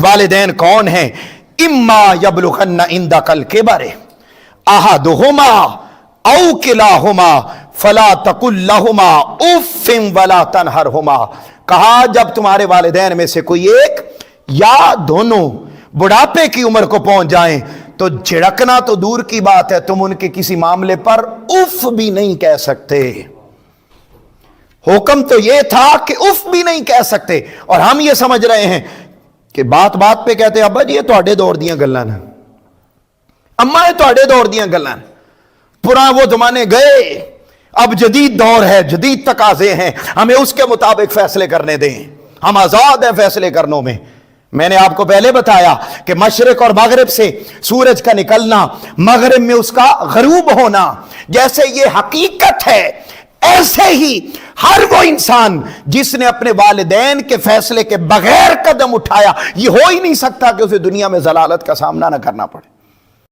والدین کون ہیں؟ اما یبلغن عندکل کبر احدہما او کلاہما فلا تقل لہما اف ولا تنہرہما، کہا جب تمہارے والدین میں سے کوئی ایک یا دونوں بڑھاپے کی عمر کو پہنچ جائیں تو جھڑکنا تو دور کی بات ہے، تم ان کے کسی معاملے پر اف بھی نہیں کہہ سکتے۔ حکم تو یہ تھا کہ اف بھی نہیں کہہ سکتے، اور ہم یہ سمجھ رہے ہیں کہ بات بات پہ کہتے ہیں ابا جی یہ تواڈے دور دیاں گلاں نے، اما یہ تواڈے دور دیاں گلاں نے، پرانے وہ زمانے گئے، اب جدید دور ہے، جدید تقاضے ہیں، ہمیں اس کے مطابق فیصلے کرنے دیں، ہم آزاد ہیں فیصلے کرنوں میں۔ میں نے آپ کو پہلے بتایا کہ مشرق اور مغرب سے سورج کا نکلنا، مغرب میں اس کا غروب ہونا، جیسے یہ حقیقت ہے، ایسے ہی ہر وہ انسان جس نے اپنے والدین کے فیصلے کے بغیر قدم اٹھایا، یہ ہو ہی نہیں سکتا کہ اسے دنیا میں ضلالت کا سامنا نہ کرنا پڑے۔